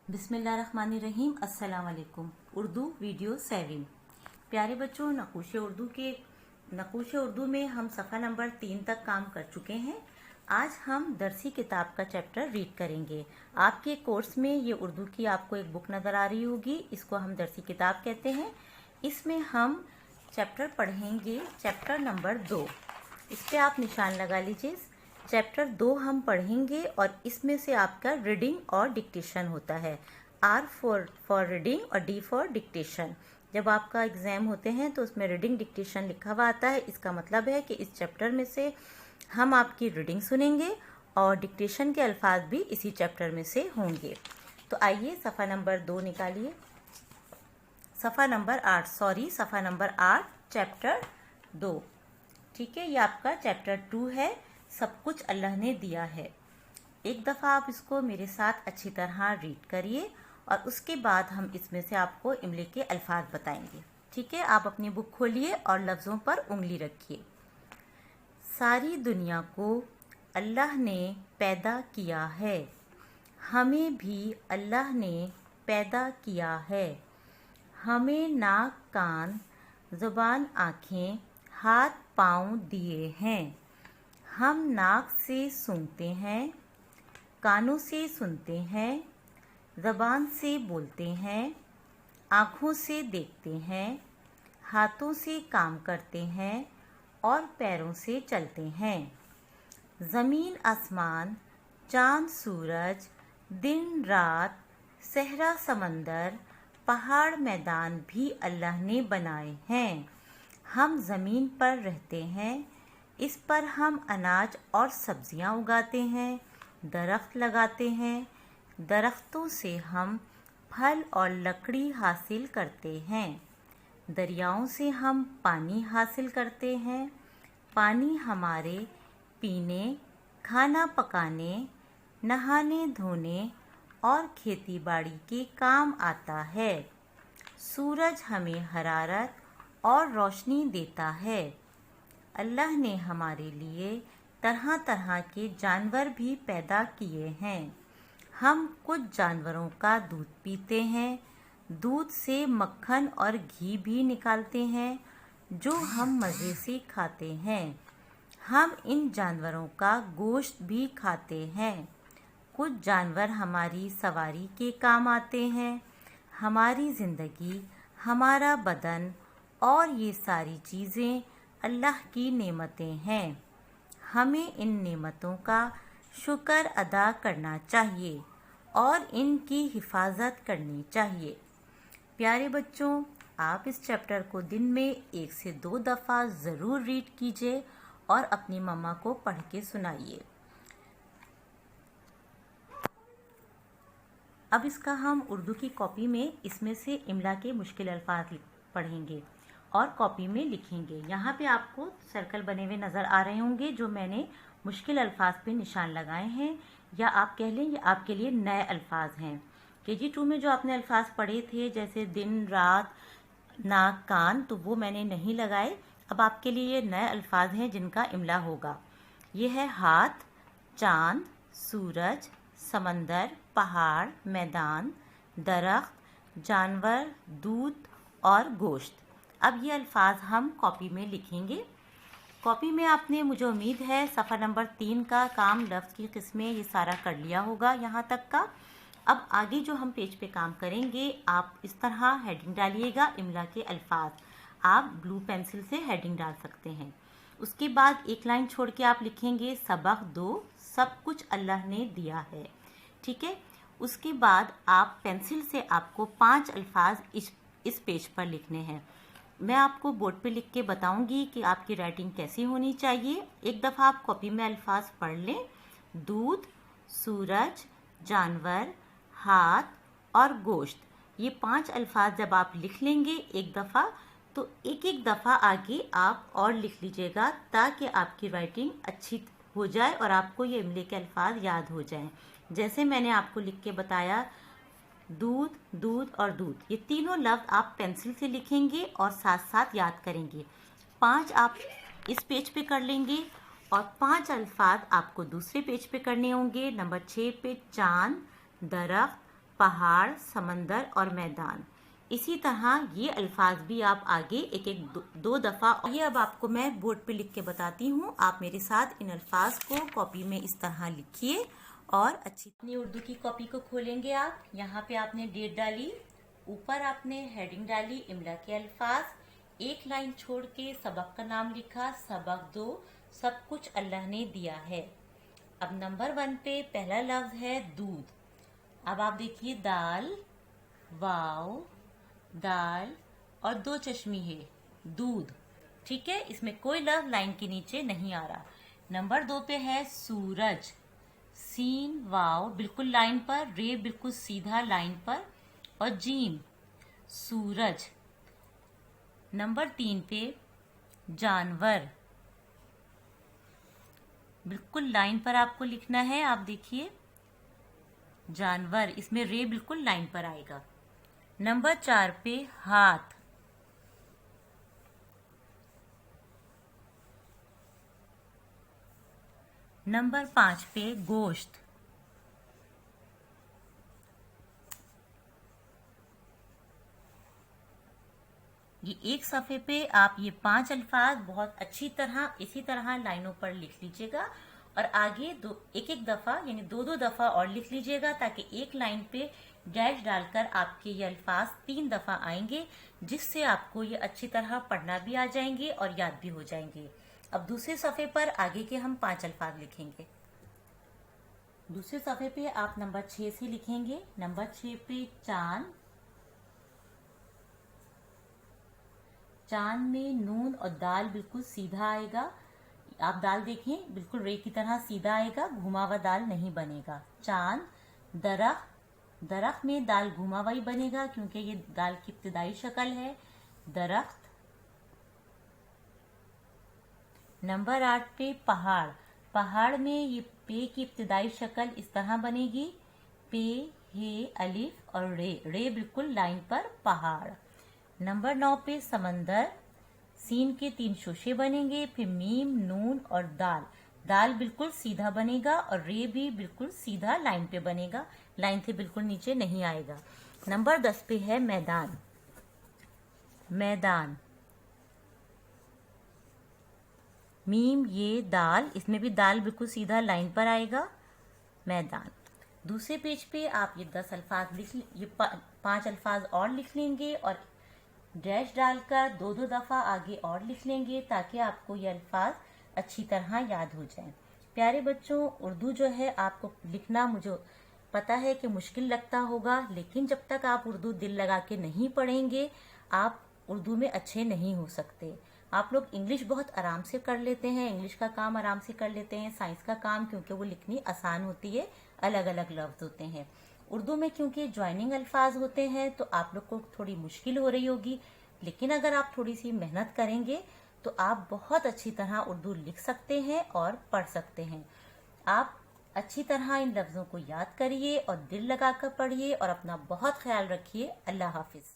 बिस्मिल्लाहिर्रहमानिर्रहीम। अस्सलाम वालेकुम। उर्दू वीडियो 7। प्यारे बच्चों, नक़ूश उर्दू में हम सफ़ा नंबर 3 तक काम कर चुके हैं। आज हम दरसी किताब का चैप्टर रीड करेंगे। आपके कोर्स में ये उर्दू की आपको एक बुक नज़र आ रही होगी, इसको हम दरसी किताब कहते हैं। इसमें हम चैप्टर पढ़ेंगे, चैप्टर नंबर 2। इस पर आप निशान लगा लीजिए। चैप्टर 2 हम पढ़ेंगे और इसमें से आपका रीडिंग और डिक्टेशन होता है। R फॉर रीडिंग और D फॉर डिक्टेशन। जब आपका एग्ज़ाम होते हैं तो उसमें रीडिंग डिक्टेशन लिखा हुआ आता है। इसका मतलब है कि इस चैप्टर में से हम आपकी रीडिंग सुनेंगे और डिक्टेशन के अल्फाज भी इसी चैप्टर में से होंगे। तो आइए सफ़ा नंबर 2 निकालिए। सफ़ा नंबर 8 चैप्टर 2। ठीक है, ये आपका चैप्टर 2 है। सब कुछ अल्लाह ने दिया है। एक दफ़ा आप इसको मेरे साथ अच्छी तरह रीड करिए और उसके बाद हम इसमें से आपको इमले के अल्फाज बताएंगे। ठीक है, आप अपनी बुक खोलिए और लफ्ज़ों पर उंगली रखिए। सारी दुनिया को अल्लाह ने पैदा किया है। हमें भी अल्लाह ने पैदा किया है। हमें नाक, कान, ज़ुबान, आँखें, हाथ, पाँव दिए हैं। हम नाक से सूंघते हैं, कानों से सुनते हैं, ज़बान से बोलते हैं, आँखों से देखते हैं, हाथों से काम करते हैं और पैरों से चलते हैं। ज़मीन, आसमान, चाँद, सूरज, दिन, रात, सहरा, समंदर, पहाड़, मैदान भी अल्लाह ने बनाए हैं। हम ज़मीन पर रहते हैं। इस पर हम अनाज और सब्जियां उगाते हैं, दरख्त लगाते हैं। दरख्तों से हम फल और लकड़ी हासिल करते हैं। दरियाओं से हम पानी हासिल करते हैं। पानी हमारे पीने, खाना पकाने, नहाने धोने और खेती बाड़ी के काम आता है। सूरज हमें हरारत और रोशनी देता है। अल्लाह ने हमारे लिए तरह तरह के जानवर भी पैदा किए हैं। हम कुछ जानवरों का दूध पीते हैं। दूध से मक्खन और घी भी निकालते हैं जो हम मज़े से खाते हैं। हम इन जानवरों का गोश्त भी खाते हैं। कुछ जानवर हमारी सवारी के काम आते हैं। हमारी ज़िंदगी, हमारा बदन और ये सारी चीज़ें अल्लाह की नेमतें हैं। हमें इन नेमतों का शुक्र अदा करना चाहिए और इनकी हिफाजत करनी चाहिए। प्यारे बच्चों, आप इस चैप्टर को दिन में 1 से 2 दफ़ा ज़रूर रीड कीजिए और अपनी मम्मा को पढ़ के सुनाइए। अब इसका हम उर्दू की कॉपी में इसमें से इमला के मुश्किल अल्फाज पढ़ेंगे और कॉपी में लिखेंगे। यहाँ पे आपको सर्कल बने हुए नज़र आ रहे होंगे जो मैंने मुश्किल अल्फाज पे निशान लगाए हैं, या आप कह लें ये आपके लिए नए अल्फाज हैं। KG 2 में जो आपने अल्फाज पढ़े थे जैसे दिन, रात, नाक, कान, तो वो मैंने नहीं लगाए। अब आपके लिए ये नए अल्फाज हैं जिनका इमला होगा। ये है हाथ, चाँद, सूरज, समंदर, पहाड़, मैदान, दरख्त, जानवर, दूध और गोश्त। अब ये अल्फाज हम कॉपी में लिखेंगे। कॉपी में आपने, मुझे उम्मीद है, सफ़ा नंबर 3 का काम, लफ्ज़ की किस्में, ये सारा कर लिया होगा यहाँ तक का। अब आगे जो हम पेज पे काम करेंगे, आप इस तरह हेडिंग डालिएगा इमला के अल्फाज। आप ब्लू पेंसिल से हेडिंग डाल सकते हैं। उसके बाद एक लाइन छोड़ के आप लिखेंगे सबक 2, सब कुछ अल्लाह ने दिया है। ठीक है, उसके बाद आप पेंसिल से आपको 5 अल्फाज इस पेज पर लिखने हैं। मैं आपको बोर्ड पे लिख के बताऊंगी कि आपकी राइटिंग कैसी होनी चाहिए। एक दफ़ा आप कॉपी में अल्फाज पढ़ लें। दूध, सूरज, जानवर, हाथ और गोश्त, ये 5 अल्फाज जब आप लिख लेंगे एक दफ़ा, तो एक एक दफ़ा आगे आप और लिख लीजिएगा ताकि आपकी राइटिंग अच्छी हो जाए और आपको ये इमले के अल्फाज याद हो जाएं। जैसे मैंने आपको लिख के बताया, दूध, दूध और दूध, ये तीनों लफ्ज़ आप पेंसिल से लिखेंगे और साथ साथ याद करेंगे। 5 आप इस पेज पे कर लेंगे और 5 अल्फाज आपको दूसरे पेज पे करने होंगे। नंबर 6 पे चाँद, दरख्त, पहाड़, समंदर और मैदान। इसी तरह ये अल्फाज भी आप आगे एक एक दो दफ़ा, ये अब आपको मैं बोर्ड पे लिख के बताती हूँ। आप मेरे साथ इन अल्फाज को कॉपी में इस तरह लिखिए और अपनी उर्दू की कॉपी को खोलेंगे आप। यहाँ पे आपने डेट डाली, ऊपर आपने हेडिंग डाली इमला के अल्फाज, एक लाइन छोड़ के सबक का नाम लिखा, सबक 2, सब कुछ अल्लाह ने दिया है। अब नंबर 1 पे पहला लफ्ज है दूध। अब आप देखिए दाल, वाव, दाल और 2 चश्मी है, दूध। ठीक है, इसमें कोई लफ्ज लाइन के नीचे नहीं आ रहा। नंबर 2 पे है सूरज, सीन वाव बिल्कुल लाइन पर, रे बिल्कुल सीधा लाइन पर और जीम सूरज। नंबर 3 पे जानवर, बिल्कुल लाइन पर आपको लिखना है। आप देखिए जानवर, इसमें रे बिल्कुल लाइन पर आएगा। नंबर 4 पे हाथ, नंबर 5 पे गोश्त, ये एक सफ़े पे आप ये 5 अल्फाज बहुत अच्छी तरह इसी तरह लाइनों पर लिख लीजिएगा और आगे एक एक दफ़ा यानी 2 दफ़ा और लिख लीजिएगा, ताकि एक लाइन पे डैश डालकर आपके ये अल्फाज 3 दफ़ा आएंगे, जिससे आपको ये अच्छी तरह पढ़ना भी आ जाएंगे और याद भी हो जाएंगे। अब दूसरे सफ़े पर आगे के हम 5 अल्फाज लिखेंगे। दूसरे सफ़े पे आप नंबर 6 से लिखेंगे। नंबर 6 पे चांद, चांद में नून और दाल बिल्कुल सीधा आएगा। आप दाल देखें बिल्कुल रे की तरह सीधा आएगा, घुमा हुआ दाल नहीं बनेगा। चांद, दरख्त, दरख्त में दाल घुमा हुआ ही बनेगा क्योंकि ये दाल की इब्तिदाई शक्ल है, दरख्त। नंबर 8 पे पहाड़, पहाड़ में ये पे की इब्तिदाई शक्ल इस तरह बनेगी, पे, हे, अलिफ और रे, रे बिल्कुल लाइन पर, पहाड़। नंबर 9 पे समंदर, सीन के 3 शोशे बनेंगे, फिर मीम, नून और दाल, दाल बिल्कुल सीधा बनेगा और रे भी बिल्कुल सीधा लाइन पे बनेगा, लाइन से बिल्कुल नीचे नहीं आएगा। नंबर 10 पे है मैदान, मैदान, मीम ये दाल, इसमें भी दाल बिल्कुल सीधा लाइन पर आएगा, मैदान। दूसरे पेज पे आप ये 10 अल्फाज ये 5 अल्फाज और लिख लेंगे और डैश डालकर 2 दफ़ा आगे और लिख लेंगे, ताकि आपको ये अल्फाज अच्छी तरह याद हो जाएं। प्यारे बच्चों, उर्दू जो है आपको लिखना मुझे पता है कि मुश्किल लगता होगा, लेकिन जब तक आप उर्दू दिल लगा के नहीं पढ़ेंगे आप उर्दू में अच्छे नहीं हो सकते। आप लोग इंग्लिश बहुत आराम से कर लेते हैं, इंग्लिश का काम आराम से कर लेते हैं, साइंस का काम क्योंकि वो लिखनी आसान होती है, अलग अलग लफ्ज होते हैं। उर्दू में क्योंकि ज्वाइनिंग अल्फाज होते हैं तो आप लोग को थोड़ी मुश्किल हो रही होगी, लेकिन अगर आप थोड़ी सी मेहनत करेंगे तो आप बहुत अच्छी तरह उर्दू लिख सकते हैं और पढ़ सकते हैं। आप अच्छी तरह इन लफ्ज़ों को याद करिए और दिल लगाकर पढ़िए और अपना बहुत ख्याल रखिए। अल्लाह हाफिज।